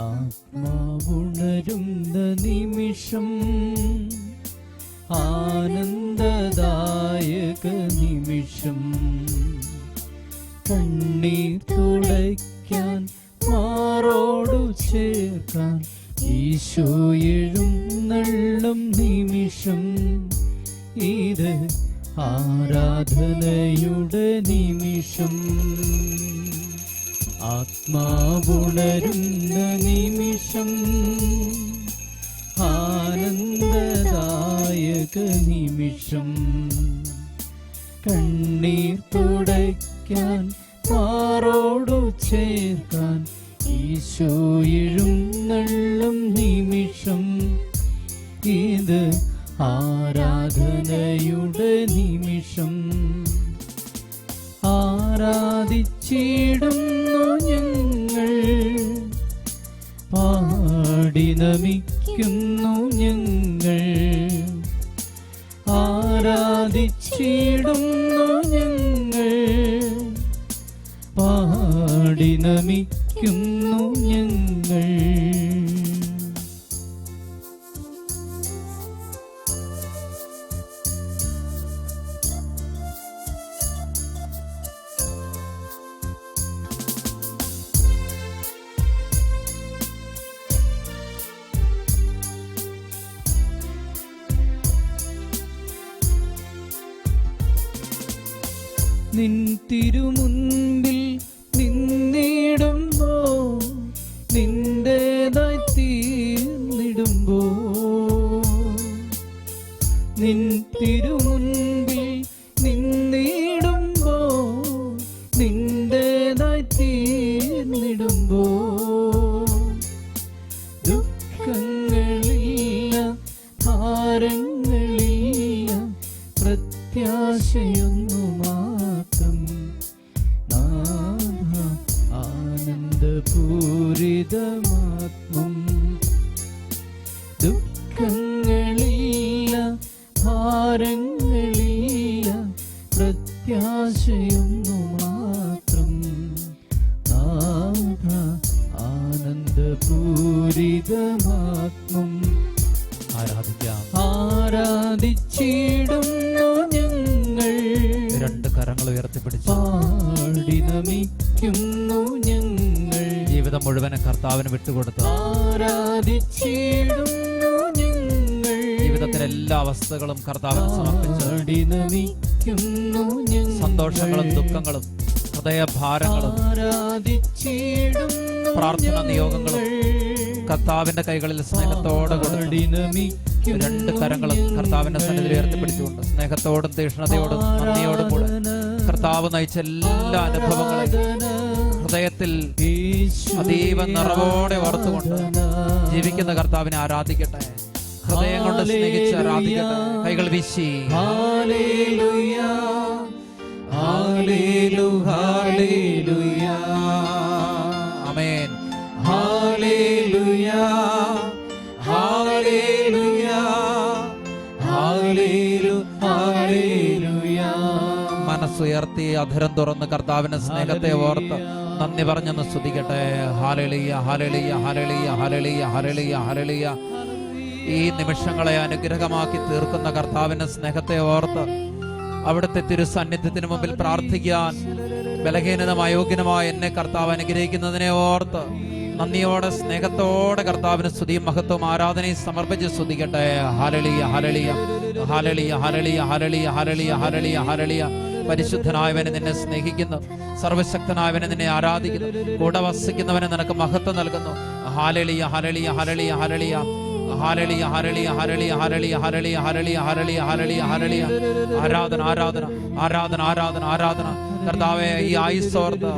ആത്മാവുണരുന്ന നിമിഷം, ആനന്ദദായക നിമിഷം, കണ്ണീർ തുടയ്ക്കാൻ മാറോടു ചേർക്കാൻ ഈശോ എഴുന്നള്ളും നിമിഷം. ഇത് ആരാധനയുടെ നിമിഷം, ആത്മാവുണരുന്ന നിമിഷം, ആനന്ദദായക നിമിഷം, കണ്ണീർ തുടയ്ക്കാൻ മാറോടു ചേർക്കാൻ ഈശോ എഴുന്നള്ളും നിമിഷം. ഇത് ആരാധനയുടെ നിമിഷം. ആരാധിച്ചിടുന്നു ഞങ്ങൾ, പാടി നമിക്കുന്നു ഞങ്ങൾ. ആരാധിച്ചിടുന്നു ഞങ്ങൾ, പാടി നമിക്കുന്നു ഞങ്ങൾ. നിൻ തിരുമുൻപിൽ നിന്നിടുമ്പോ, നിന്റേതായി തീർന്നിടുമ്പോ, നിൻ തിരുമുൻപിൽ നിന്നിടുമ്പോ, നിന്റേതായി തീർന്നിടുമ്പോ, ദുഃഖങ്ങളില്ല, ഭാരങ്ങളില്ല, പ്രത്യാശയൊന്നു മാത്രം. ആനന്ദപൂരിതമാത്മം, ദുഃഖങ്ങളില്ല, ഭാരങ്ങളില്ല, പ്രത്യാശയൊന്നു മാത്രം. ആനന്ദപൂരിതമാത്മം. ആരാധിക്കാം. ആരാധിച്ചിടുന്നു ഞങ്ങൾ, രണ്ട് കരങ്ങൾ ഉയർത്തിപ്പിടിച്ച് പാടി നമിക്കുന്നു ഞങ്ങൾ. ജീവിതം മുഴുവനും കർത്താവിന് വിട്ടുകൊടുത്ത് ആരാധിച്ചിടുന്നു ഞങ്ങൾ. ജീവിതത്തിലെ എല്ലാ അവസ്ഥകളും കർത്താവിന് സമർപ്പിച്ച് നമിക്കുന്നു ഞങ്ങൾ. സന്തോഷങ്ങളും ദുഃഖങ്ങളും ഹൃദയഭാരങ്ങളും പ്രാർത്ഥന നിയോഗങ്ങളും കർത്താവിന്റെ കൈകളിൽ സ്നേഹത്തോടെ കൊടുത്ത് രണ്ട് കരങ്ങളും കർത്താവിന്റെ സന്നിധിയിൽ ഉയർത്തിപ്പിടിച്ചുകൊണ്ട് സ്നേഹത്തോടും തീക്ഷ്ണതയോടും നന്ദിയോടും കൂടെ കർത്താവ് നയിച്ച എല്ലാ അനുഭവങ്ങളും ഹൃദയത്തിൽ അതീവ നിറവോടെ ഓർത്തുകൊണ്ട് ജീവിക്കുന്ന കർത്താവിനെ ആരാധിക്കട്ടെ. ഹൃദയം കൊണ്ട് സ്നേഹിച്ച് ആരാധിക്കട്ടെ. കൈകൾ വീശി ഹല്ലേലൂയ, ഹല്ലേലൂയ, ഹല്ലേലൂയ, ആമേൻ. ഹല്ലേലൂയ, ഹല്ലേലൂയ, ഹല്ലേലൂയ, ഹല്ലേലൂയ. മനസ്സുയർത്തി അധരം തുറന്ന് കർത്താവിന്റെ സ്നേഹത്തെ ഓർത്ത് നന്ദി പറഞ്ഞൊന്ന് സ്തുതിക്കട്ടെ. ഹല്ലേലൂയ, ഹല്ലേലൂയ, ഹല്ലേലൂയ, ഹല്ലേലൂയ, ഹല്ലേലൂയ, ഹല്ലേലൂയ. ഈ നിമിഷങ്ങളെ അനുഗ്രഹമാക്കി തീർക്കുന്ന കർത്താവിന്റെ സ്നേഹത്തെ ഓർത്ത് അവിടുത്തെ തിരുസാന്നിധ്യത്തിന് മുമ്പിൽ പ്രാർത്ഥിക്കാൻ ബലഹീനതമായ അയോഗ്യനമായ എന്നെ കർത്താവ് അനുഗ്രഹിക്കുന്നതിനെ ഓർത്ത് നന്ദിയോടെ സ്നേഹത്തോടെ കർത്താവിന് സ്തുതിയും മഹത്വവും ആരാധനയും സമർപ്പിച്ച് സ്തുതിക്കട്ടെ. ഹല്ലേലൂയ, ഹല്ലേലൂയ, ഹല്ലേലൂയ, ഹല്ലേലൂയ, ഹല്ലേലൂയ, ഹല്ലേലൂയ, ഹല്ലേലൂയ, ഹല്ലേലൂയ. പരിശുദ്ധനായവനെ നിന്നെ സ്നേഹിക്കുന്നു, സർവശക്തനായവനെ നിന്നെ ആരാധിക്കുന്നു, കൂടെ വസിക്കുന്നവനെ നിനക്ക് മഹത്വം നൽകുന്നു. ഹല്ലേലൂയ, ഹല്ലേലൂയ, ഹല്ലേലൂയ, ഹല്ലേലൂയ, ഹല്ലേലൂയ, ഹല്ലേലൂയ, ഹല്ലേലൂയ, ഹല്ലേലൂയ, ഹല്ലേലൂയ, ഹല്ലേലൂയ, ഹല്ലേലൂയ, ഹല്ലേലൂയ, ഹല്ലേലൂയ. ആരാധന, ആരാധന, ആരാധന, ആരാധന, ആരാധന. കർത്താവേ, ഈ ആയുസ്സോർത്ത്,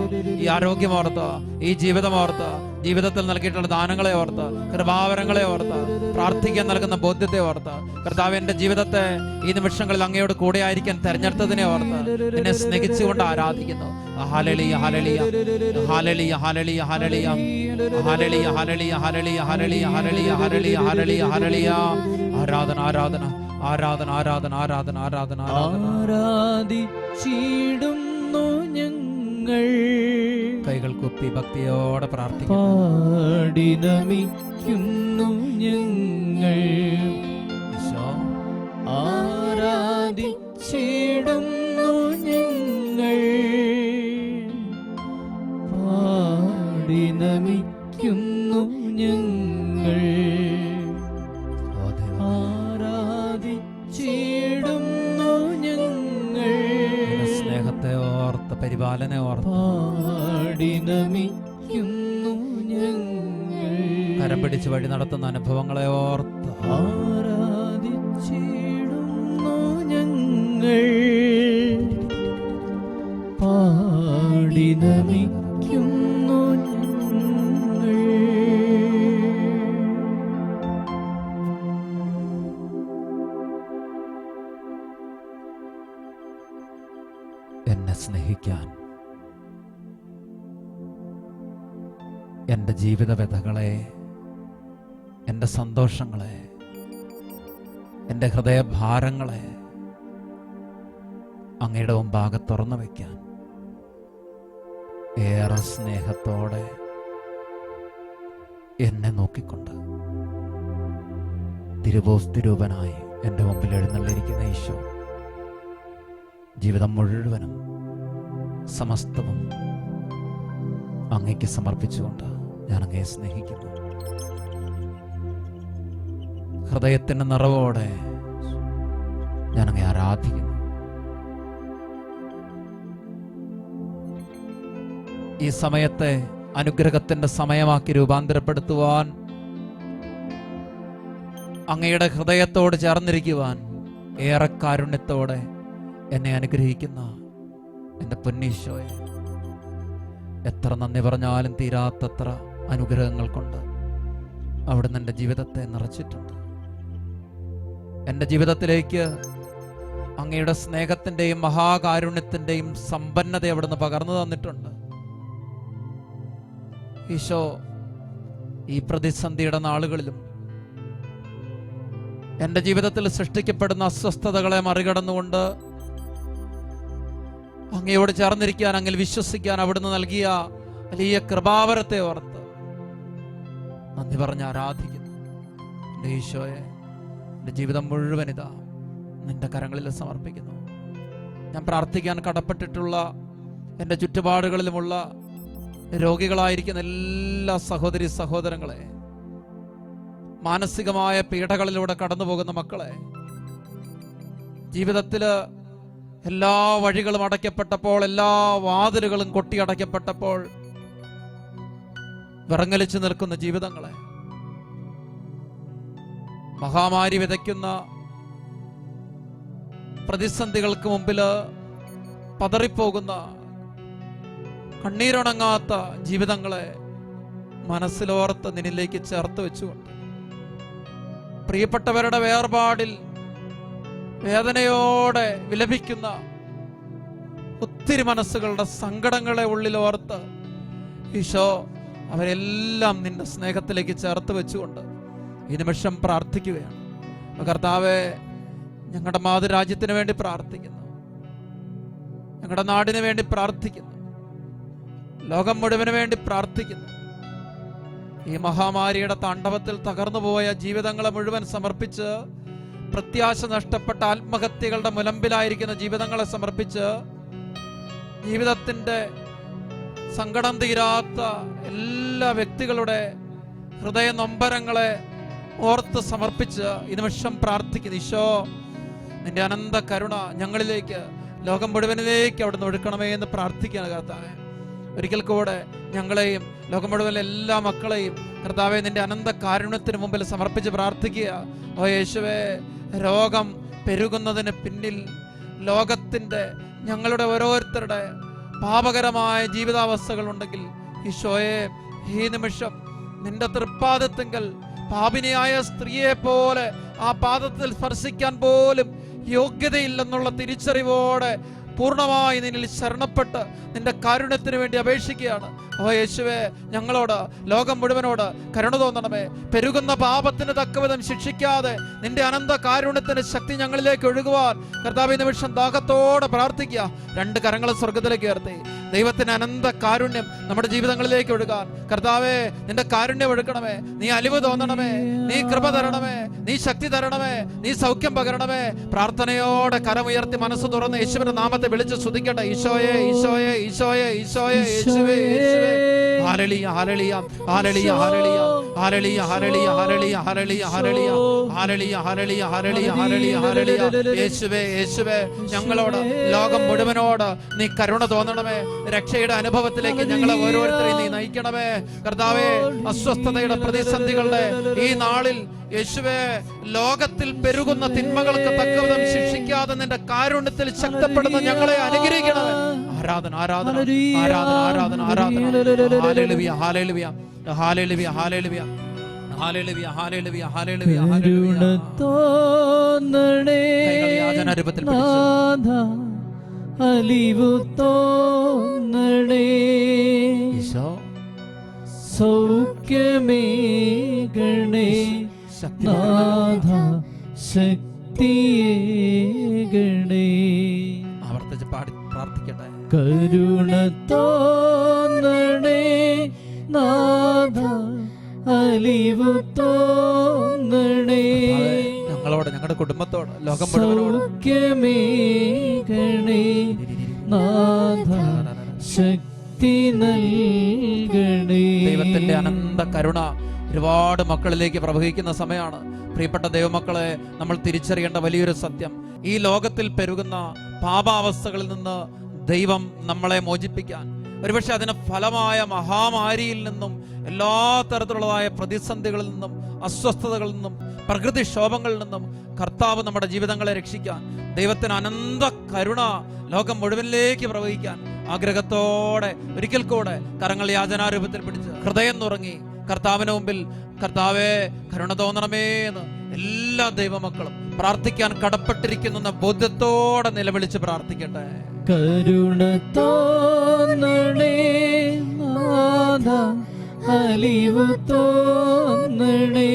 ഈ ആരോഗ്യമോർത്ത്, ഈ ജീവിതമോർത്ത്, ജീവിതത്തിൽ നൽകിയിട്ടുള്ള ദാനങ്ങളെ ഓർത്ത്, കൃപാവരങ്ങളെ ഓർത്ത്, പ്രാർത്ഥിക്കാൻ നൽകുന്ന ബോധ്യത്തെ ഓർത്ത്, കർത്താവ് എന്റെ ജീവിതത്തെ ഈ നിമിഷങ്ങളിൽ അങ്ങയോട് കൂടെയായിരിക്കാൻ തെരഞ്ഞെടുത്തതിനെ ഓർത്ത് നിന്നെ സ്നേഹിച്ചുകൊണ്ട് ആരാധിക്കുന്നു. ഹല്ലേലൂയ, ഹല്ലേലൂയ, ഹല്ലേലൂയ, ഹല്ലേലൂയ, ഹല്ലേലൂയ, ഹല്ലേലൂയ, ഹല്ലേലൂയ, ഹല്ലേലൂയ, ഹല്ലേലൂയ, ഹല്ലേലൂയ, ഹല്ലേലൂയ, ഹല്ലേലൂയ, ഹല്ലേലൂയ. ആരാധന, ആരാധന, ആരാധന, ആരാധന, ആരാധന, ആരാധന, ആരാധിച്ചിടുന്നു ഞങ്ങൾ. കൈകൾ കുപ്പി ഭക്തിയോടെ പ്രാർത്ഥിക്കുന്നു. പാടി നമിക്കുന്നു ഞങ്ങൾ, ആരാധിച്ചിടുന്നു ഞങ്ങൾ. പാടി നമിക്കുന്നു ഞങ്ങൾ, ആരാധിച്ചിടുന്നു ഞങ്ങൾ. സ്നേഹത്തെ ഓർത്ത്, പരിപാലനെ ഓർത്ത് പാടി നമിക്കുന്നു ഞങ്ങൾ. കരം പിടിച്ച് വഴി നടത്തുന്ന അനുഭവങ്ങളെ ഓർത്ത് ആരാധിച്ചിടുന്നു ഞങ്ങൾ. പാടി നമിക്കുന്നു ഞങ്ങൾ. എന്നെ സ്നേഹിക്കാൻ, എൻ്റെ ജീവിത വ്യഥകളെ, എൻ്റെ സന്തോഷങ്ങളെ, എൻ്റെ ഹൃദയഭാരങ്ങളെ അങ്ങയുടെ മുമ്പാകെ തുറന്നു വയ്ക്കാൻ ഏറെ സ്നേഹത്തോടെ എന്നെ നോക്കിക്കൊണ്ട് തിരുവോസ്തിരൂപനായി എൻ്റെ മുമ്പിൽ എഴുന്നള്ളിരിക്കുന്ന ഈശോ, ജീവിതം മുഴുവനും സമസ്തവും അങ്ങയ്ക്ക് സമർപ്പിച്ചുകൊണ്ട് ഞാൻ അങ്ങയെ സ്നേഹിക്കുന്നു. ഹൃദയത്തിൻ്റെ നിറവോടെ ഞാൻ അങ്ങയെ ആരാധിക്കുന്നു. ഈ സമയത്തെ അനുഗ്രഹത്തിന്റെ സമയമാക്കി രൂപാന്തരപ്പെടുത്തുവാൻ, അങ്ങയുടെ ഹൃദയത്തോട് ചേർന്നിരിക്കുവാൻ ഏറെ കാരുണ്യത്തോടെ എന്നെ അനുഗ്രഹിക്കുന്ന എൻ്റെ പൊന്നീശോയെ, എത്ര നന്ദി പറഞ്ഞാലും തീരാത്തത്ര അനുഗ്രഹങ്ങൾ കൊണ്ട് അവിടുന്ന് എൻ്റെ ജീവിതത്തെ നിറച്ചിട്ടുണ്ട്. എൻ്റെ ജീവിതത്തിലേക്ക് അങ്ങയുടെ സ്നേഹത്തിൻ്റെയും മഹാകാരുണ്യത്തിൻ്റെയും സമ്പന്നത അവിടുന്ന് പകർന്നു തന്നിട്ടുണ്ട്. ഈശോ, ഈ പ്രതിസന്ധിയുടെ നാളുകളിലും എൻ്റെ ജീവിതത്തിൽ സൃഷ്ടിക്കപ്പെടുന്ന അസ്വസ്ഥതകളെ മറികടന്നുകൊണ്ട് അങ്ങയോട് ചേർന്നിരിക്കാൻ, അങ്ങിൽ വിശ്വസിക്കാൻ അവിടുന്ന് നൽകിയ വലിയ കൃപാവരത്തെ ഓർത്ത് നന്ദി പറഞ്ഞ് ആരാധിക്കുന്നു. എൻ്റെ ഈശോയെ, എൻ്റെ ജീവിതം മുഴുവൻ ഇതാ നിന്റെ കരങ്ങളിൽ സമർപ്പിക്കുന്നു. ഞാൻ പ്രാർത്ഥിക്കാൻ കടപ്പെട്ടിട്ടുള്ള എൻ്റെ ചുറ്റുപാടുകളിലുമുള്ള രോഗികളായിരിക്കുന്ന എല്ലാ സഹോദരി സഹോദരങ്ങളെ, മാനസികമായ പീഡകളിലൂടെ കടന്നു പോകുന്ന മക്കളെ, ജീവിതത്തില് എല്ലാ വഴികളും അടയ്ക്കപ്പെട്ടപ്പോൾ, എല്ലാ വാതിലുകളും കൊട്ടിയടയ്ക്കപ്പെട്ടപ്പോൾ വിറങ്ങലിച്ചു നിൽക്കുന്ന ജീവിതങ്ങളെ, മഹാമാരി വിതയ്ക്കുന്ന പ്രതിസന്ധികൾക്ക് മുമ്പില് പതറിപ്പോകുന്ന കണ്ണീരുണങ്ങാത്ത ജീവിതങ്ങളെ മനസ്സിലോർത്ത് നിന്നിലേക്ക് ചേർത്ത് വെച്ചുകൊണ്ട്, പ്രിയപ്പെട്ടവരുടെ വേർപാടിൽ വേദനയോടെ വിലപിക്കുന്ന ഒത്തിരി മനസ്സുകളുടെ സങ്കടങ്ങളെ ഉള്ളിലോർത്ത് ഈശോ അവരെല്ലാം നിന്റെ സ്നേഹത്തിലേക്ക് ചേർത്ത് വെച്ചുകൊണ്ട് ഈ നിമിഷം പ്രാർത്ഥിക്കുകയാണ്. കർത്താവേ, ഞങ്ങളുടെ മാതൃരാജ്യത്തിന് വേണ്ടി പ്രാർത്ഥിക്കുന്നു, ഞങ്ങളുടെ നാടിന് വേണ്ടി പ്രാർത്ഥിക്കുന്നു, ലോകം മുഴുവന് വേണ്ടി പ്രാർത്ഥിക്കുന്നു. ഈ മഹാമാരിയുടെ താണ്ഡവത്തിൽ തകർന്നുപോയ ജീവിതങ്ങളെ മുഴുവൻ സമർപ്പിച്ച്, പ്രത്യാശ നഷ്ടപ്പെട്ട ആത്മഹത്യകളുടെ മുലമ്പിലായിരിക്കുന്ന ജീവിതങ്ങളെ സമർപ്പിച്ച്, ജീവിതത്തിന്റെ സങ്കടം തീരാത്ത എല്ലാ വ്യക്തികളുടെ ഹൃദയ നൊമ്പരങ്ങളെ ഓർത്ത് സമർപ്പിച്ച് ഈ നിമിഷം പ്രാർത്ഥിക്കുന്നു. ഈശോ, നിന്റെ അനന്ത കരുണ ഞങ്ങളിലേക്ക്, ലോകം മുഴുവനിലേക്ക് അവിടുന്ന് ഒഴുക്കണമേ എന്ന് പ്രാർത്ഥിക്കുകയാണ് കർത്താവേ. ഒരിക്കൽ കൂടെ ഞങ്ങളെയും ലോകം മുഴുവൻ എല്ലാ മക്കളെയും കർത്താവേ നിന്റെ അനന്ത കാരുണ്യത്തിന് മുമ്പിൽ സമർപ്പിച്ച് പ്രാർത്ഥിക്കുക. ഓ യേശുവേ, രോഗം പെരുകുന്നതിന് പിന്നിൽ ലോകത്തിന്റെ, ഞങ്ങളുടെ ഓരോരുത്തരുടെ പാപകരമായ ജീവിതാവസ്ഥകൾ ഉണ്ടെങ്കിൽ ഈശോയെ, ഈ നിമിഷം നിന്റെ തൃപ്പാദത്തിങ്കൽ പാപിനിയായ സ്ത്രീയെ പോലെ ആ പാദത്തിൽ സ്പർശിക്കാൻ പോലും യോഗ്യതയില്ലെന്നുള്ള തിരിച്ചറിവോടെ പൂർണ്ണമായി നിന്നിൽ ശരണപ്പെട്ട് നിന്റെ കാരുണ്യത്തിന് വേണ്ടി അപേക്ഷിക്കുകയാണ്. ഓ യേശുവേ, ഞങ്ങളോട്, ലോകം മുഴുവനോട് കരുണ തോന്നണമേ. പെരുകുന്ന പാപത്തിന് തക്കവിധം ശിക്ഷിക്കാതെ നിന്റെ അനന്ത കാരുണ്യത്തിന്റെ ശക്തി ഞങ്ങളിലേക്ക് ഒഴുകുവാൻ കർത്താവേ നിമിഷം ദാഹത്തോടെ പ്രാർത്ഥിക്കുക. രണ്ട് കരങ്ങൾ സ്വർഗത്തിലേക്ക് ഉയർത്തി ദൈവത്തിന് അനന്ത കാരുണ്യം നമ്മുടെ ജീവിതങ്ങളിലേക്ക് ഒഴുകാൻ. കർത്താവേ, നിന്റെ കാരുണ്യം ഒഴുകണമേ, നീ അലിവ് തോന്നണമേ, നീ കൃപ തരണമേ, നീ ശക്തി തരണമേ, നീ സൗഖ്യം പകരണമേ. പ്രാർത്ഥനയോടെ കരമുയർത്തി മനസ്സ് തുറന്ന് യേശുവിന്റെ നാമത്തെ വിളിച്ച് സ്തുതിക്കട്ടെ. ഈശോയെ, ഈശോയെ, ഈശോയെ, ഈശോയെ, യേശുവേ, യേശുവേ. ഹല്ലേലൂയ, ഹല്ലേലൂയ, ഹല്ലേലൂയ, ഹല്ലേലൂയ, ഹല്ലേലൂയ, ഹല്ലേലൂയ, ഹല്ലേലൂയ, ഹല്ലേലൂയ, ഹല്ലേലൂയ, ഹല്ലേലൂയ, ഹല്ലേലൂയ, ഹല്ലേലൂയ, ഹല്ലേലൂയ, ഹല്ലേലൂയ. യേശുവേ, യേശുവേ, ഞങ്ങളോട്, ലോകം മുഴുവനോട് നീ കരുണ തോന്നണമേ. രക്ഷയുടെ അനുഭവത്തിലേക്ക് ഞങ്ങളെ ഓരോരുത്തരെയും നീ നയിക്കണമേ. കർത്താവേ, അസ്വസ്ഥതയുടെ പ്രതിസന്ധികളുടെ ഈ നാളിൽ യേശുവേ, ലോകത്തിൽ പെരുകുന്ന തിന്മകൾക്ക് തക്കവിധം ശിക്ഷിക്കാതെ നിന്റെ കാരുണ്യത്തിൽ ശക്തപ്പെടുന്ന ഞങ്ങളെ അനുഗ്രഹിക്കണമേ. ആരാധന, ആരാധന, ആരാധന, ആരാധന, ആരാധന. ഹല്ലേലൂയ, ഹല്ലേലൂയ, ഹല്ലേലൂയ, ഹല്ലേലൂയ, ഹല്ലേലൂയ, ഹല്ലേലൂയ, ഹല്ലേലൂയ, ഹല്ലേലൂയ. കൈകൾ യാചനാരൂപത്തിൽ പിടിച്ച് അലിവു തോന്നണേ, ഈശോ സൗഖ്യമേകണേ, നാഥ ശക്തിയേകണേ. ആവർത്തിച്ച് പാടി പ്രാർത്ഥിക്കട്ടെ. കരുണ തോന്നണേ, നാഥ അലിവു തോന്നണേ, ഞങ്ങളോട്, ഞങ്ങളുടെ കുടുംബത്തോട്, ലോകം മുഴുവനോട് സൗഖ്യമേകണേ, നാഥ ശക്തി നൽകണേ. ദൈവത്തിന്റെ അനന്ത കരുണ ഒരുപാട് മക്കളിലേക്ക് പ്രവഹിക്കുന്ന സമയമാണ്. പ്രിയപ്പെട്ട ദൈവമക്കളെ, നമ്മൾ തിരിച്ചറിയേണ്ട വലിയൊരു സത്യം, ഈ ലോകത്തിൽ പെരുകുന്ന പാപാവസ്ഥകളിൽ നിന്ന് ദൈവം നമ്മളെ മോചിപ്പിക്കാൻ, ഒരുപക്ഷെ അതിന് ഫലമായ മഹാമാരിയിൽ നിന്നും, എല്ലാ തരത്തിലുള്ളതായ പ്രതിസന്ധികളിൽ നിന്നും, അസ്വസ്ഥതകളിൽ നിന്നും, പ്രകൃതിക്ഷോഭങ്ങളിൽ നിന്നും കർത്താവ് നമ്മുടെ ജീവിതങ്ങളെ രക്ഷിക്കാൻ, ദൈവത്തിന് അനന്ത കരുണ ലോകം മുഴുവനിലേക്ക് പ്രവഹിക്കാൻ ആഗ്രഹത്തോടെ ഒരിക്കൽ കൂടെ കരങ്ങൾ യാചനാരൂപത്തിൽ പിടിച്ച് ഹൃദയം നുറങ്ങി കർത്താവിന് മുമ്പിൽ, കർത്താവേ കരുണ തോന്നണമേ എന്ന് എല്ലാ ദൈവമക്കളും പ്രാർത്ഥിക്കാൻ കടപ്പെട്ടിരിക്കുന്ന ബോധ്യത്തോടെ നിലവിളിച്ച് പ്രാർത്ഥിക്കട്ടെ. കരുണ തോന്നണേ, നാഥ അലിവു തോന്നണേ,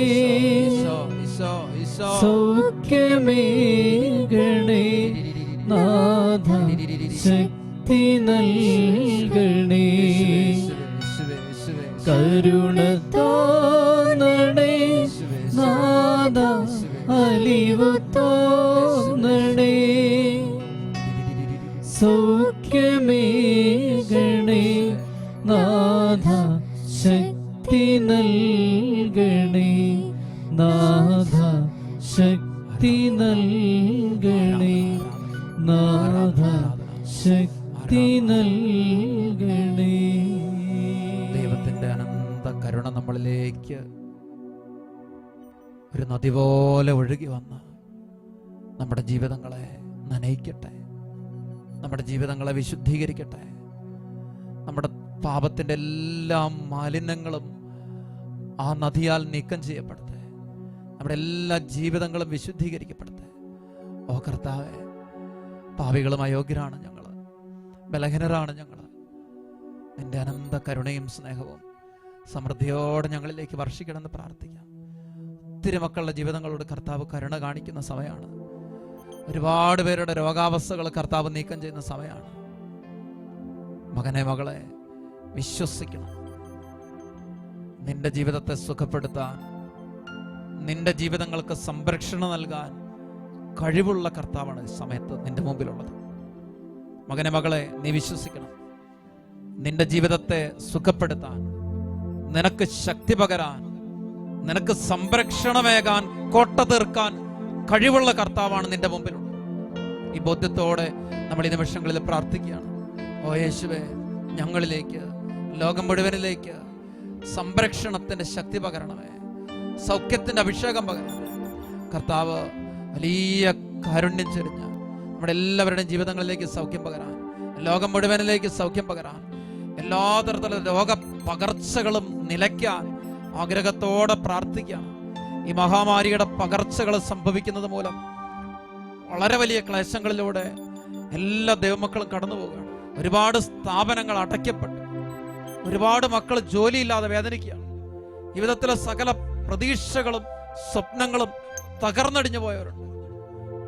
സൗഖ്യമേകണേ, നാഥ ശക്തി നൽകണേ. കരുണ തോന്നണേ, നാഥ അലിവു തോന്നണേ, സൗഖ്യമേകണേ, നാഥ ശക്തി നൽകണേ, നാഥ ശക്തി നൽകണേ, നാഥ ശക്തി നൽകണേ. ദൈവത്തിന്റെ അനന്ത കരുണ നമ്മളിലേക്ക് ഒരു നദി പോലെ ഒഴുകി വന്ന് നമ്മുടെ ജീവിതങ്ങളെ നനയിക്കട്ടെ, നമ്മുടെ ജീവിതങ്ങളെ വിശുദ്ധീകരിക്കട്ടെ. നമ്മുടെ പാപത്തിന്റെ എല്ലാ മാലിന്യങ്ങളും ആ നദിയാൽ നീക്കം ചെയ്യപ്പെടട്ടെ. നമ്മുടെ എല്ലാ ജീവിതങ്ങളും വിശുദ്ധീകരിക്കപ്പെടട്ടെ. ഓ കർത്താവേ, പാപികളും അയോഗ്യരാണ് ഞങ്ങൾ, ബലഹീനരാണ് ഞങ്ങൾ. നിന്റെ അനന്ത കരുണയും സ്നേഹവും സമൃദ്ധിയോടെ ഞങ്ങളിലേക്ക് വർഷിക്കണമെന്ന് പ്രാർത്ഥിക്കാം. ഒത്തിരി മക്കളുടെ ജീവിതങ്ങളോട് കർത്താവ് കരുണ കാണിക്കുന്ന സമയമാണ്. ഒരുപാട് പേരുടെ രോഗാവസ്ഥകൾ കർത്താവ് നീക്കം ചെയ്യുന്ന സമയമാണ്. മകനെ, മകളെ, വിശ്വസിക്കണം. നിന്റെ ജീവിതത്തെ സുഖപ്പെടുത്താൻ, നിന്റെ ജീവിതങ്ങൾക്ക് സംരക്ഷണം നൽകാൻ കഴിവുള്ള കർത്താവാണ് ഈ സമയത്ത് നിന്റെ മുമ്പിലുള്ളത്. മകനെ, മകളെ, നീ വിശ്വസിക്കണം. നിന്റെ ജീവിതത്തെ സുഖപ്പെടുത്താൻ, നിനക്ക് ശക്തി പകരാൻ, നിനക്ക് സംരക്ഷണമേകാൻ, കോട്ട തീർക്കാൻ കഴിവുള്ള കർത്താവാണ് നിന്റെ മുമ്പിലുള്ളത്. ഈ ബോധ്യത്തോടെ നമ്മൾ ഈ നിമിഷങ്ങളിൽ പ്രാർത്ഥിക്കുകയാണ്. ഓ യേശുവേ, ഞങ്ങളിലേക്ക്, ലോകം മുഴുവനിലേക്ക് സംരക്ഷണത്തിന്റെ ശക്തി പകരണമേ, സൗഖ്യത്തിന്റെ അഭിഷേകം പകരണമേ. കർത്താവ് വലിയ കാരുണ്യം ചൊരിഞ്ഞ് നമ്മുടെ എല്ലാവരുടെയും ജീവിതങ്ങളിലേക്ക് സൗഖ്യം പകരാൻ, ലോകം മുഴുവനിലേക്ക് സൗഖ്യം പകരാൻ, എല്ലാ തരത്തിലുള്ള രോഗ പകർച്ചകളും നിലയ്ക്കാൻ ആഗ്രഹത്തോടെ പ്രാർത്ഥിക്കുകയാണ്. ഈ മഹാമാരിയുടെ പകർച്ചകൾ സംഭവിക്കുന്നത് മൂലം വളരെ വലിയ ക്ലേശങ്ങളിലൂടെ എല്ലാ ദൈവമക്കളും കടന്നു പോവുകയാണ്. ഒരുപാട് സ്ഥാപനങ്ങൾ അടയ്ക്കപ്പെട്ടു, ഒരുപാട് മക്കൾ ജോലിയില്ലാതെ വേദനിക്കുകയാണ്. ജീവിതത്തിലെ സകല പ്രതീക്ഷകളും സ്വപ്നങ്ങളും തകർന്നടിഞ്ഞു പോയവരുണ്ട്.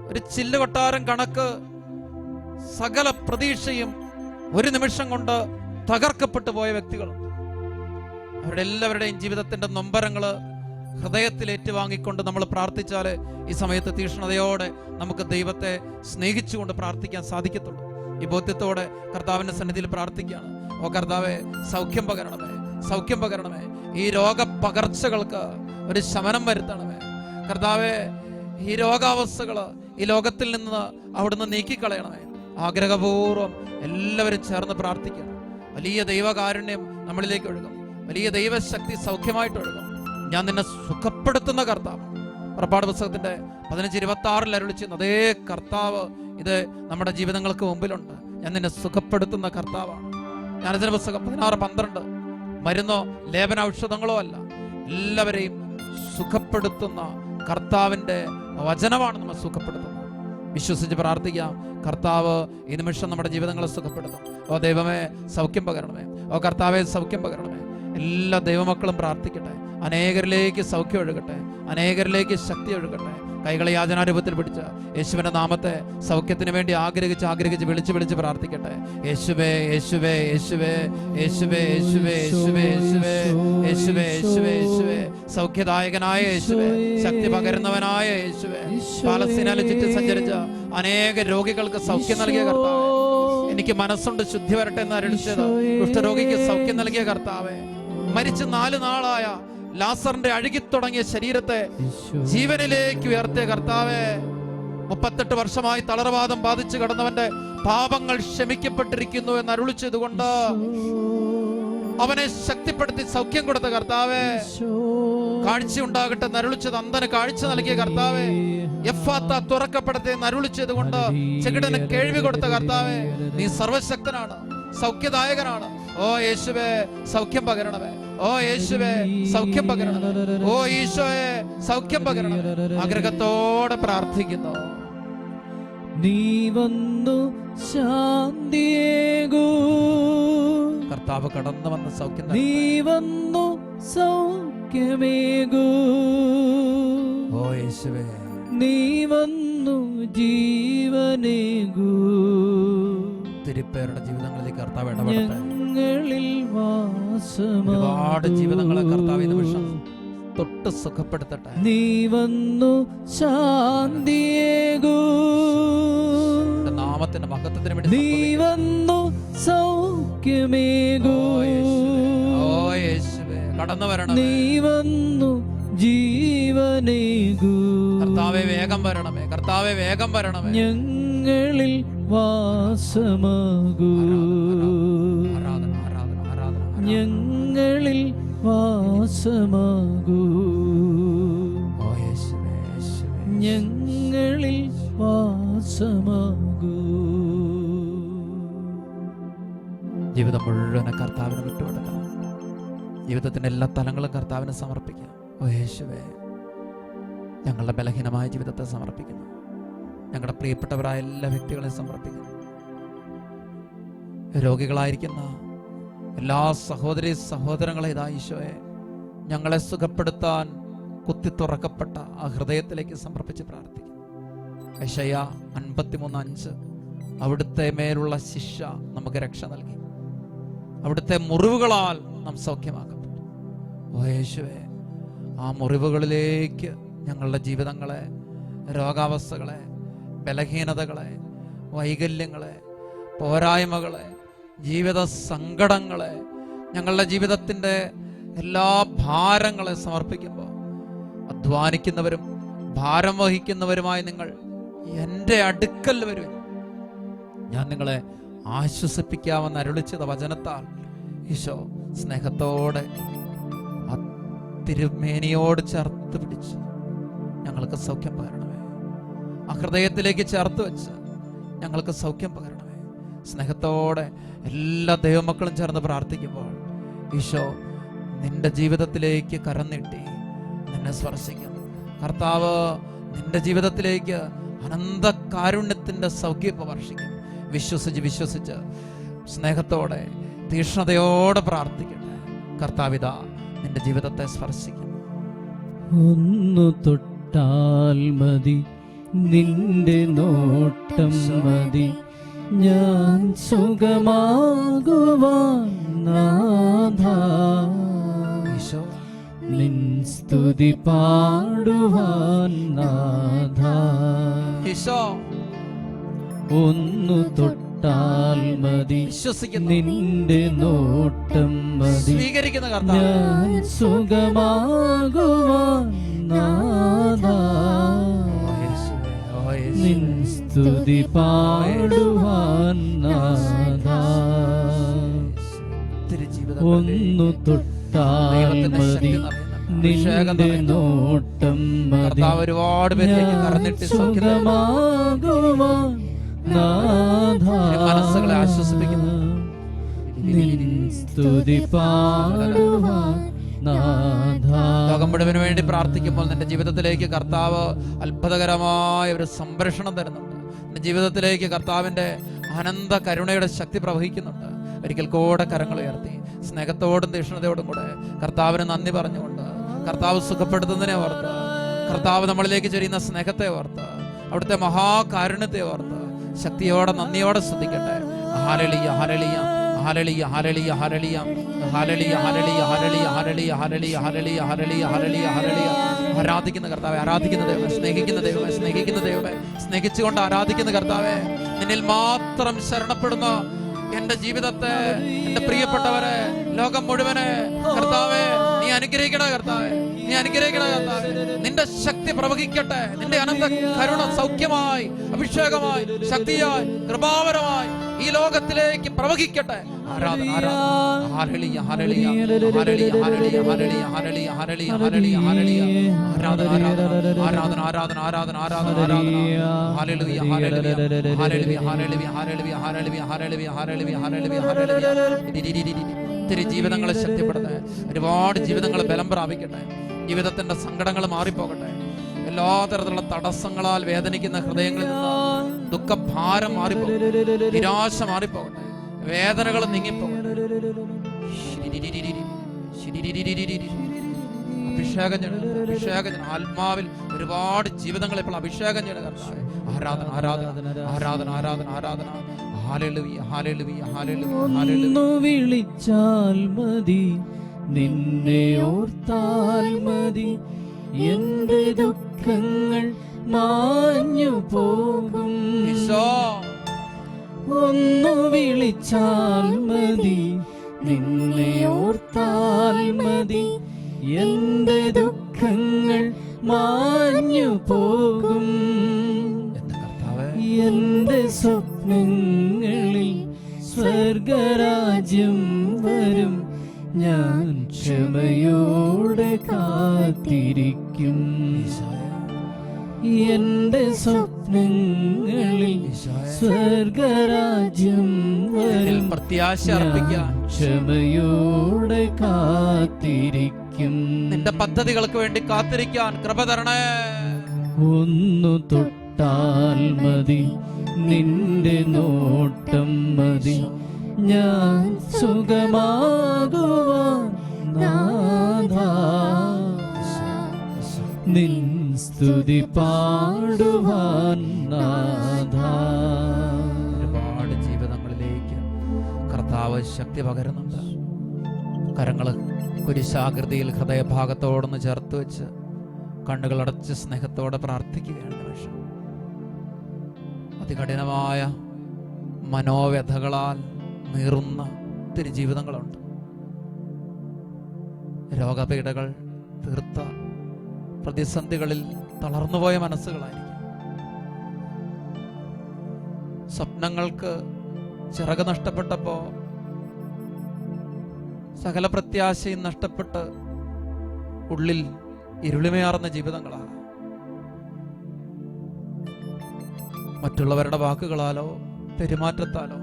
ഒരു ചില്ലുകൊട്ടാരം കണക്ക് സകല പ്രതീക്ഷയും ഒരു നിമിഷം കൊണ്ട് തകർക്കപ്പെട്ടു പോയ വ്യക്തികളുണ്ട്. അവരുടെ എല്ലാവരുടെയും ജീവിതത്തിന്റെ നൊമ്പരങ്ങള് ഹൃദയത്തിൽ ഏറ്റുവാങ്ങിക്കൊണ്ട് നമ്മൾ പ്രാർത്ഥിച്ചാൽ ഈ സമയത്ത് തീക്ഷ്ണതയോടെ നമുക്ക് ദൈവത്തെ സ്നേഹിച്ചുകൊണ്ട് പ്രാർത്ഥിക്കാൻ സാധിക്കത്തുള്ളൂ. ഈ ബോധ്യത്തോടെ കർത്താവിന്റെ സന്നിധിയിൽ പ്രാർത്ഥിക്കുകയാണ്. ഓ കർത്താവേ, സൗഖ്യം പകരണമേ, സൗഖ്യം പകരണമേ. ഈ രോഗപകർച്ചകൾക്ക് ഒരു ശമനം വരുത്തണമേ കർത്താവേ. ഈ രോഗാവസ്ഥകള് ഈ ലോകത്തിൽ നിന്ന് അവിടുന്ന് നീക്കിക്കളയണമേ. ആഗ്രഹപൂർവ്വം എല്ലാവരും ചേർന്ന് പ്രാർത്ഥിക്കണം. വലിയ ദൈവകാരുണ്യം നമ്മളിലേക്ക് ഒഴുകും, വലിയ ദൈവശക്തി സൗഖ്യമായിട്ട് ഒഴുകും. ഞാൻ നിന്നെ സുഖപ്പെടുത്തുന്ന കർത്താവ്. പുറപ്പാട് പുസ്തകത്തിന്റെ 15:26 അരുളി ചെയ്യുന്ന അതേ കർത്താവ് ഇത് നമ്മുടെ ജീവിതങ്ങൾക്ക് മുമ്പിലുണ്ട്. ഞാൻ നിന്നെ സുഖപ്പെടുത്തുന്ന കർത്താവാണ്. ജ്ഞാനത്തിന്റെ പുസ്തകം 16:12 മരുന്നോ ലേപന ഔഷധങ്ങളോ അല്ല, എല്ലാവരെയും സുഖപ്പെടുത്തുന്ന കർത്താവിന്റെ വചനമാണ് നമ്മൾ സുഖപ്പെടുത്തുന്നത്. വിശ്വസിച്ച് പ്രാർത്ഥിക്കാം. കർത്താവ് ഈ നിമിഷം നമ്മുടെ ജീവിതങ്ങളെ സുഖപ്പെടുത്തും. ഓ ദൈവമേ, സൗഖ്യം പകരണമേ. ഓ കർത്താവെ, സൗഖ്യം പകരണമേ. എല്ലാ ദൈവമക്കളും പ്രാർത്ഥിക്കട്ടെ. അനേകരിലേക്ക് സൗഖ്യം ഒഴുകട്ടെ, അനേകരിലേക്ക് ശക്തി ഒഴുകട്ടെ. കൈകളെ യാചനാരൂപത്തിൽ പിടിച്ച് യേശുവിന്റെ നാമത്തെ സൗഖ്യത്തിന് വേണ്ടി ആഗ്രഹിച്ച് വിളിച്ച് പ്രാർത്ഥിക്കട്ടെ. യേശുവേ, യേശുവേ, യേശുവേ, യേശുവേ, യേശുവേ, യേശുവേ, യേശുവേ, യേശുവേ, യേശുവേ, യേശുവേ, സൗഖ്യദായകനായ യേശുവേ, ശക്തി പകരുന്നവനായ യേശുവേ, പാലസ്തീനയിൽ ചുറ്റി സഞ്ചരിച്ച അനേക രോഗികൾക്ക് സൗഖ്യം നൽകിയ കർത്താവേ, എനിക്ക് മനസ്സുണ്ട് ശുദ്ധി വരട്ടെ എന്ന് അരുളിച്ചത് കുഷ്ഠരോഗിക്ക് സൗഖ്യം നൽകിയ കർത്താവേ, മരിച്ച് 4 നാളായ ലാസറിന്റെ അഴുകിത്തുടങ്ങിയ ശരീരത്തെ ജീവനിലേക്ക് ഉയർത്തിയ കർത്താവേ, 38 വർഷമായി തളർവാദം ബാധിച്ചു കിടന്നവന്റെ പാപങ്ങൾ ക്ഷമിക്കപ്പെട്ടിരിക്കുന്നു എന്ന് അരുളിച്ചതുകൊണ്ട് അവനെ ശക്തിപ്പെടുത്തി സൗഖ്യം കൊടുത്ത കർത്താവേ, കാഴ്ചയുണ്ടാകട്ടെ നരുളിച്ചത് അന്ധന് കാഴ്ച നൽകിയ കർത്താവേ, എഫ്ഫാത്ത തുറക്കപ്പെടട്ടെ നരുളിച്ചത് കൊണ്ട് ചെകിടന് കേൾവി കൊടുത്ത കർത്താവേ, നീ സർവശക്തനാണ്, സൗഖ്യദായകനാണ്. ഓ യേശുവേ, സൗഖ്യം പകരണമേ. ഓ യേശുവേ, സൗഖ്യം പകരണമേ. ഓ ഈശോയെ, സൗഖ്യം പകരണമേ. ആഗ്രഹത്തോടെ പ്രാർത്ഥിക്കുന്നു. നീ വന്നു ശാന്തിയേകൂ, കർത്താവ് കടന്നു വന്ന സൗഖ്യം. നീ വന്നു സൗഖ്യമേകൂ, ഓ യേശുവേ, നീ വന്നു ജീവനേകൂ. തിരുപ്പേരുടെ ജീവിതങ്ങളിലേക്ക് കർത്താവ് ഇടപെടട്ടെ. ഞങ്ങളിൽ ഒരുപാട് ജീവിതങ്ങളെ കർത്താവ് ഈ നിമിഷം തൊട്ട് സുഖപ്പെടുത്തട്ടെ. നീ വന്നു ശാന്തിയേകൂ, നാമത്തിന്റെ മഹത്വത്തിന് വേണ്ടി നീ വന്നു സൗഖ്യമേകൂ. ഓ യേശുവേ, കടന്നു വരണം. നീ വന്നു ജീവനേകൂ. കർത്താവേ, വേഗം വരണമേ. കർത്താവേ, വേഗം വരണമേ. ഞങ്ങളിൽ വാസമാകൂ, ഞങ്ങളിൽ വാസമാകൂ, ഞങ്ങളിൽ വാസമാകൂ. ജീവിതം മുഴുവൻ കർത്താവിന് വിട്ടുകൊടുക്കണം. ജീവിതത്തിന്റെ എല്ലാ തലങ്ങളും കർത്താവിന് സമർപ്പിക്കാം. ഓ യേശുവേ, ഞങ്ങളുടെ ബലഹീനമായ ജീവിതത്തെ സമർപ്പിക്കുന്നു. ഞങ്ങളുടെ പ്രിയപ്പെട്ടവരായ എല്ലാ വ്യക്തികളെയും സമർപ്പിക്കുന്നു. രോഗികളായിരിക്കുന്ന എല്ലാ സഹോദരി സഹോദരങ്ങളെ ഇതാ ഈശോയെ, ഞങ്ങളെ സുഖപ്പെടുത്താൻ കുത്തി തുറക്കപ്പെട്ട ആ ഹൃദയത്തിലേക്ക് സമർപ്പിച്ച് പ്രാർത്ഥിക്കുന്നു. യെശയ്യാ 53:5 അവിടുത്തെ മേലുള്ള ശിക്ഷ നമുക്ക് രക്ഷ നൽകി, അവിടുത്തെ മുറിവുകളാൽ നാം സൗഖ്യമാക്കപ്പെട്ടു. ഓ യേശുവേ, ആ മുറിവുകളിലേക്ക് ഞങ്ങളുടെ ജീവിതങ്ങളെ, രോഗാവസ്ഥകളെ, ബലഹീനതകളെ, വൈകല്യങ്ങളെ, പോരായ്മകളെ, ജീവിത സങ്കടങ്ങളെ, ഞങ്ങളുടെ ജീവിതത്തിൻ്റെ എല്ലാ ഭാരങ്ങളെ സമർപ്പിക്കുമ്പോൾ, അധ്വാനിക്കുന്നവരും ഭാരം വഹിക്കുന്നവരുമായി നിങ്ങൾ എൻ്റെ അടുക്കൽ വരും, ഞാൻ നിങ്ങളെ ആശ്വസിപ്പിക്കാമെന്ന് അരുളിച്ചത് വചനത്താൽ ഈശോ സ്നേഹത്തോടെ ആ തിരുമേനിയോട് ചേർത്ത് പിടിച്ച് ഞങ്ങൾക്ക് സൗഖ്യം പകരണമേ. ആ ഹൃദയത്തിലേക്ക് ചേർത്ത് വെച്ച് ഞങ്ങൾക്ക് സൗഖ്യം പകരണമേ. സ്നേഹത്തോടെ എല്ലാ ദൈവമക്കളും ചേർന്ന് പ്രാർത്ഥിക്കുമ്പോൾ ഈശോ നിന്റെ ജീവിതത്തിലേക്ക് കരം നീട്ടി നിന്നെ സ്പർശിക്കും. കർത്താവ് നിന്റെ ജീവിതത്തിലേക്ക് അനന്ത കാരുണ്യത്തിന്റെ സൗഖ്യം വർഷിക്കും. വിശ്വസിച്ച് സ്നേഹത്തോടെ തീക്ഷ്ണതയോടെ പ്രാർത്ഥിക്കട്ടെ. കർത്താവിതാ നിന്റെ ജീവിതത്തെ സ്പർശിക്കും. ഒന്നു തൊട്ടാൽ മതി, നിന്റെ നോട്ടം മതി, ഞാൻ സുഖമാകുവാൻ നാഥാ, ഈശോ നിൻ സ്തുതി പാടുവാൻ നാഥാ. ഈശോ ഒന്നു തൊട്ടാൽ മതി, വിശ്വസിക്കുന്നു, നിന്റെ നോട്ടം മതി, സ്വീകരിക്കുന്ന കർത്താവ്. ഞാൻ സുഖമാകുവാൻ നാഥാ, നിൻ സ്തുതി പാടുവാൻ നാഥാ. ഒന്നു തൊട്ടാൽ മതി, നിന്റെ നോട്ടം മതി, ഒരുപാട് പേരിലേക്ക് കറന്നിട്ട് സുഖമാകുവാൻ നാഥാ, മനസ്സുകളെ ആശ്വസിപ്പിക്കുന്നു. നിൻ സ്തുതി പാടുവാൻ നാഥാ. ലോകം മുഴുവന് വേണ്ടി പ്രാർത്ഥിക്കുമ്പോൾ നിന്റെ ജീവിതത്തിലേക്ക് കർത്താവ് അത്ഭുതകരമായ ഒരു സംരക്ഷണം തരുന്നുണ്ട്. നിന്റെ ജീവിതത്തിലേക്ക് കർത്താവിന്റെ അനന്ത കരുണയുടെ ശക്തി പ്രവഹിക്കുന്നുണ്ട്. ഒരിക്കൽ കൂടെ കരങ്ങൾ ഉയർത്തി സ്നേഹത്തോടും തീക്ഷ്ണതയോടും കൂടെ കർത്താവിന് നന്ദി പറഞ്ഞുകൊണ്ട്, കർത്താവ് സുഖപ്പെടുത്തുന്നതിനെ ഓർത്ത്, കർത്താവ് നമ്മളിലേക്ക് ചൊരിയുന്ന സ്നേഹത്തെ ഓർത്ത്, അവിടുത്തെ മഹാകാരുണ്യത്തെ ഓർത്ത് ശക്തിയോടെ നന്ദിയോടെ സ്തുതിക്കട്ടെ. ഹല്ലേലൂയ ഹല്ലേലൂയ ഹല്ലേലൂയ ഹല്ലേലൂയ ഹല്ലേലൂയ ഹല്ലേലൂയ ഹല്ലേലൂയ ഹല്ലേലൂയ ഹല്ലേലൂയ ഹല്ലേലൂയ ഹല്ലേലൂയ ഹല്ലേലൂയ ഹല്ലേലൂയ ഹല്ലേലൂയ. ആരാധിക്കുന്ന കർത്താവെ, ആരാധിക്കുന്ന ദൈവമേ, സ്നേഹിക്കുന്ന ദൈവമേ, സ്നേഹിക്കുന്ന ദൈവമേ, സ്നേഹിച്ചുകൊണ്ട് ആരാധിക്കുന്ന കർത്താവെ, നിന്നിൽ മാത്രം ശരണപ്പെടുന്ന എന്റെ ജീവിതത്തെ, എന്റെ പ്രിയപ്പെട്ടവരെ, ലോകം മുഴുവനെ കർത്താവെ നീ അനുഗ്രഹിക്കണ കർത്താവെ, നീ അനുഗ്രഹിക്കണ കർത്താവെ. നിന്റെ ശക്തി പ്രവഹിക്കട്ടെ. നിന്റെ അനന്ത കരുണ സൗഖ്യമായി, അഭിഷേകമായി, ശക്തിയായി, കൃപാവരമായി ഈ ലോകത്തിലേക്ക് പ്രവഹിക്കട്ടെ. ആരാധന ആരാധന ഹല്ലേലൂയ ഹല്ലേലൂയ ഹല്ലേലൂയ ഹല്ലേലൂയ ഹല്ലേലൂയ ഹല്ലേലൂയ ഹല്ലേലൂയ ഹല്ലേലൂയ ഹല്ലേലൂയ. ആരാധന ആരാധന ആരാധന ആരാധന ആരാധന ആരാധന ആരാധന ഹല്ലേലൂയ ഹല്ലേലൂയ ഹല്ലേലൂയ ഹല്ലേലൂയ ഹല്ലേലൂയ ഹല്ലേലൂയ ഹല്ലേലൂയ ഹല്ലേലൂയ ഹല്ലേലൂയ ഹല്ലേലൂയ. ഒത്തിരി ജീവിതങ്ങളെ ശക്തിപ്പെടുത്തേ. ഒരുപാട് ജീവിതങ്ങൾ ബലം പ്രാപിക്കട്ടെ. ജീവിതത്തിന്റെ സങ്കടങ്ങൾ മാറിപ്പോകട്ടെ. എല്ലാ തരത്തിലുള്ള തടസ്സങ്ങളാൽ വേദനിക്കുന്ന ഹൃദയങ്ങളിൽ നിന്ന് ദുഃഖഭാരം മാറിപ്പോകട്ടെ. നിരാശ മാറിപ്പോകട്ടെ. വേദനകൾ നീങ്ങിപ്പോകട്ടെ. അഭിഷേകം ചെയ്യണം, അഭിഷേകം ചെയ്യണം. ആത്മാവിൽ ഒരുപാട് ജീവിതങ്ങൾ ഇപ്പോൾ അഭിഷേകം ചെയ്യണം കർത്താവേ. ആരാധന ആരാധന ആരാധന ആരാധന ആരാധന. ഹല്ലേലൂയ ഹല്ലേലൂയ ഹല്ലേലൂയ ഹല്ലേലൂയ. ഒന്നു വിളിച്ചാൽ മതി, നിന്നെ ഓർത്താൽ മതി, എന്റെ ദുഃഖങ്ങൾ മാഞ്ഞു പോകും. ഈശോ ഒന്നു വിളിച്ചാൽ മതി, നിന്നെ ഓർത്താൽ മതി, എന്റെ ദുഃഖങ്ങൾ മാഞ്ഞു പോകും. എന്റെ സ്വപ്നങ്ങളിൽ സ്വർഗരാജ്യം വരും, ഞാൻ ക്ഷമയോടെ കാത്തിരിക്കും. എന്റെ സ്വപ്നങ്ങളിൽ സ്വർഗരാജ്യം വരും, പ്രത്യാശ അർപ്പിക്കാൻ ക്ഷമയോടെ കാത്തിരിക്കും. നിന്റെ പദ്ധതികൾക്ക് വേണ്ടി കാത്തിരിക്കാൻ കൃപ തരണേ. ഒന്നു തൊട്ടാൽ മതി, നിന്റെ നോട്ടം മതി, ഞാൻ സുഖമാകുവാൻ നാഥാ, നിൻ സ്തുതി പാടുവാൻ നാഥാ. ഒരുപാട് ജീവിതങ്ങളിലേക്ക് കർത്താവ് ശക്തി പകരുന്നുണ്ട്. കരങ്ങൾ കുരിശാകൃതിയിൽ ഹൃദയഭാഗത്തോടൊന്ന് ചേർത്ത് വെച്ച് കണ്ണുകൾ അടച്ച് സ്നേഹത്തോടെ പ്രാർത്ഥിക്കുകയാണ്. നിമിഷം അതികഠിനമായ മനോവ്യഥകളാൽ നീറുന്ന ഒത്തിരി ജീവിതങ്ങളുണ്ട്. രോഗപീഠകൾ തീർത്ത പ്രതിസന്ധികളിൽ തളർന്നുപോയ മനസ്സുകളായിരിക്കും. സ്വപ്നങ്ങൾക്ക് ചിറക് നഷ്ടപ്പെട്ടപ്പോ സകല പ്രത്യാശയും നഷ്ടപ്പെട്ട് ഉള്ളിൽ ഇരുളിമയാർന്ന ജീവിതങ്ങളാണ്. മറ്റുള്ളവരുടെ വാക്കുകളാലോ പെരുമാറ്റത്താലോ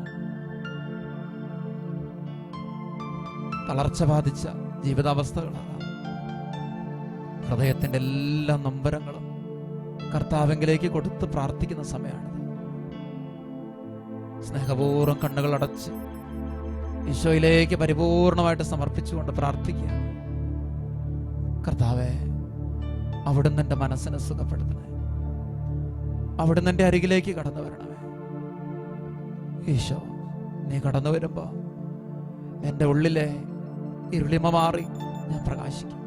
തളർച്ച ബാധിച്ച ജീവിതാവസ്ഥകളാണ്. ഹൃദയത്തിന്റെ എല്ലാ നൊമ്പരങ്ങളും കർത്താവിലേക്ക് കൊടുത്ത് പ്രാർത്ഥിക്കുന്ന സമയമാണിത്. സ്നേഹപൂർവ്വം കണ്ണുകൾ അടച്ച് ഈശോയിലേക്ക് പരിപൂർണമായിട്ട് സമർപ്പിച്ചുകൊണ്ട് പ്രാർത്ഥിക്കുക. കർത്താവേ, അവിടുന്ന് എൻ്റെ മനസ്സിനെ സുഖപ്പെടുത്തണേ. അവിടുന്ന് എൻ്റെ അരികിലേക്ക് കടന്നു വരണമേ. ഈശോ, നീ കടന്നു വരുമ്പോ എൻ്റെ ഉള്ളിലെ ഇരുളിമ മാറി ഞാൻ പ്രകാശിക്കും.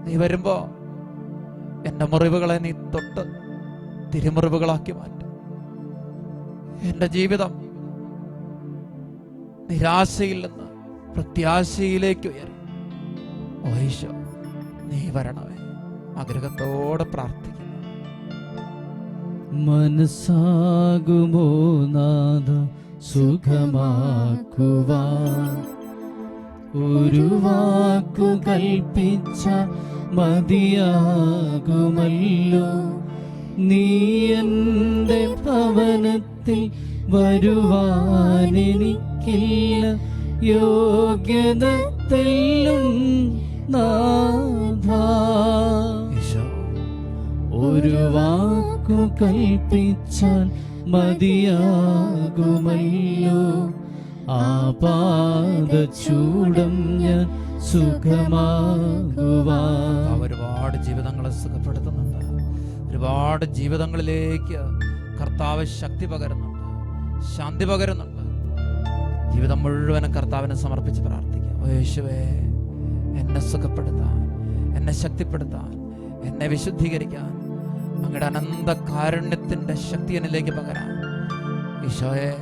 നീ വരുമ്പോ എൻ്റെ മുറിവുകളെ നീ തൊട്ട് തിരുമുറിവുകളാക്കി മാറ്റും. എൻ്റെ ജീവിതം നിരാശയിൽ നിന്ന് പ്രത്യാശയിലേക്ക് ഉയരും. ഓ ഈശോ, നീ വരണമേ. ആഗ്രഹത്തോടെ പ്രാർത്ഥിക്കുന്നു. മനസ്സാകുമോ നാഥ സുഖമാക്കുവാൻ, ഒരു വാക്കു കൽപ്പിച്ച മതിയാകുമല്ലോ. നീ എൻ്റെ ഭവനത്തിൽ വരുവാനെനിക്കില്ല യോഗ്യത തെല്ലും നാഥ. ഒരു വാക്കു കൽപ്പിച്ചാൽ മതിയാകുമല്ലോ. ആപാദചൂഡം ഞാൻ സുഖമാകുവാൻ. ഒരുപാട് ജീവിതങ്ങളെ സുഖപ്പെടുത്തുന്നുണ്ട്. ഒരുപാട് ജീവിതങ്ങളിലേക്ക് കർത്താവ് ശക്തി പകരുന്നുണ്ട്, ശാന്തി പകരുന്നുണ്ട്. ജീവിതം മുഴുവനും കർത്താവിനെ സമർപ്പിച്ച് പ്രാർത്ഥിക്കാം. ഓ യേശുവേ, എന്നെ സുഖപ്പെടുത്താൻ, എന്നെ ശക്തിപ്പെടുത്താൻ, എന്നെ വിശുദ്ധീകരിക്കാൻ അങ്ങയുടെ അനന്ത കാരുണ്യത്തിന്റെ ശക്തി എന്നിലേക്ക് പകരാൻ. ഈശോയെ,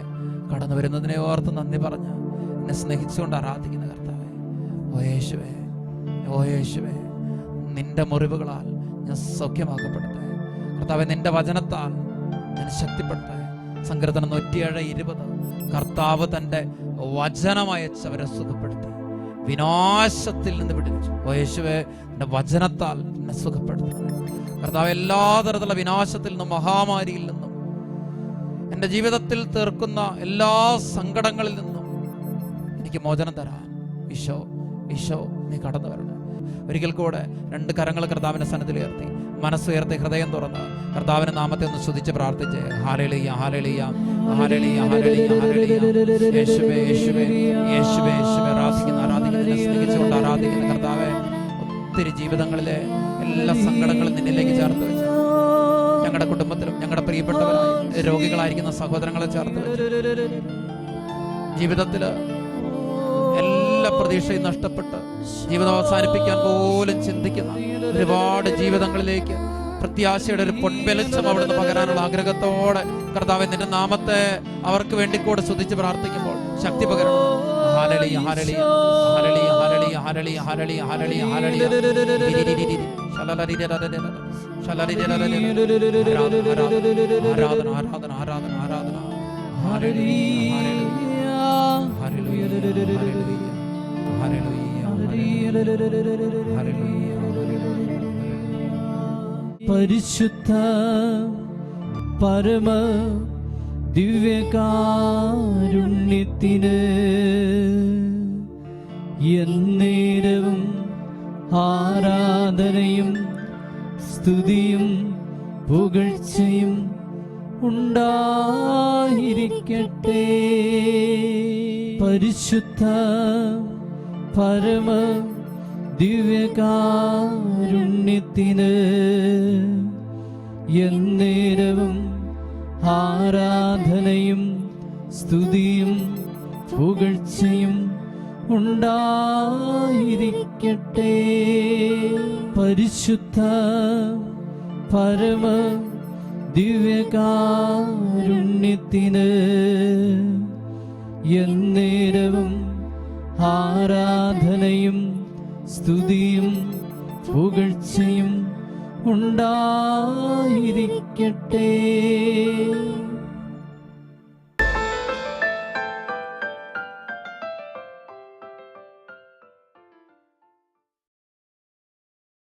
കടന്നു വരുന്നതിനെ ഓർത്ത് നന്ദി പറഞ്ഞ് എന്നെ സ്നേഹിച്ചുകൊണ്ട് ആരാധിക്കുന്ന കർത്താവേ, ഓ യേശുവേ, ഓ യേശുവേ, നിന്റെ മുറിവുകളാൽ ഞാൻ സൗഖ്യമാക്കപ്പെടട്ടെ. കർത്താവേ, നിന്റെ വചനത്താൽ ഞാൻ ശക്തിപ്പെടട്ടെ. സങ്കീർത്തനം 107:20 കർത്താവ് തന്റെ വചനമയച്ചവരെ സുഖപ്പെടുത്തി, വിനാശത്തിൽ നിന്ന് വിടുവിച്ചു. ഓ യേശുവേ, നിന്റെ വചനത്താൽ എന്നെ സുഖപ്പെടുത്തണമേ. കർത്താവ്, എല്ലാ തരത്തിലുള്ള വിനാശത്തിൽ നിന്നും മഹാമാരിയിൽ നിന്നും എൻ്റെ ജീവിതത്തിൽ തീർക്കുന്ന എല്ലാ സങ്കടങ്ങളിൽ നിന്നും എനിക്ക് മോചനം തരാൻ ഈശോ, ഈശോ നീ കടന്നു വരണം. ഒരിക്കൽ കൂടെ 2 കരങ്ങൾ കർത്താവിന്റെ സന്നിധിയിൽ ഉയർത്തി, മനസ്സുയർത്തി, ഹൃദയം തുറന്ന് കർത്താവിന്റെ നാമത്തെ ഒന്ന് സ്തുതിച്ച് പ്രാർത്ഥിച്ച് ഹല്ലേലൂയ, ഹല്ലേലൂയ, ഹല്ലേലൂയ, ഹല്ലേലൂയ, ഹല്ലേലൂയ. യേശുവേ, യേശുവേ, യേശുവേ, യേശുവേ. ആരാധിക്കുന്ന സ്നേഹിച്ചുകൊണ്ട് ആരാധിക്കുന്ന കർത്താവേ, ഒത്തിരി ജീവിതങ്ങളിലെ എല്ലാ സങ്കടങ്ങളും നിന്നിലേക്ക് ചേർത്ത് വെച്ച്, ഞങ്ങളുടെ കുടുംബത്തിലും ഞങ്ങളുടെ പ്രിയപ്പെട്ടവരായി രോഗികളായിരിക്കുന്ന സഹോദരങ്ങളെ ചേർത്ത് വെച്ച്, ജീവിതത്തില് എല്ലാ പ്രതീക്ഷയും നഷ്ടപ്പെട്ട് ജീവിതം അവസാനിപ്പിക്കാൻ പോലും ചിന്തിക്കുന്ന ഒരുപാട് ജീവിതങ്ങളിലേക്ക് പ്രത്യാശയുടെ ഒരു പൊൻവെളിച്ചം അവിടുന്ന് പകരാനുള്ള ആഗ്രഹത്തോടെ കർത്താവേ, നിന്റെ നാമത്തെ അവർക്ക് വേണ്ടി കൂടെ സ്തുതിച്ച് പ്രാർത്ഥിക്കുമ്പോൾ ശക്തി പകരണം. ഹല്ലേലൂയ, ഹല്ലേലൂയ, ഹല്ലേലൂയ, ഹല്ലേലൂയ, ഹല്ലേലൂയ, ഹല്ലേലൂയ, ഹല്ലേലൂയ, ഹല്ലേലൂയ. ആരാധന, ആരാധന, ആരാധന, ആരാധന. ഹല്ലേലൂയ, ഹല്ലേലൂയ, പരിശുദ്ധ പരമ ദിവ്യകാരുണ്യത്തിന് എന്നേരവും ആരാധനയും സ്തുതിയും പുകഴ്ചയും ഉണ്ടായിരിക്കട്ടെ. പരിശുദ്ധ പരമ ദിവ്യകാരുണ്യത്തിന് എന്നേരവും ആരാധനയും സ്തുതിയും പുകഴ്ചയും ഉണ്ടായിരിക്കട്ടെ. പരിശുദ്ധ പരമ ദിവ്യകാരുണ്യത്തിന് എന്നേരവും ആരാധനയും സ്തുതിയും പുകഴ്ചയും ഉണ്ടായിരിക്കട്ടെ.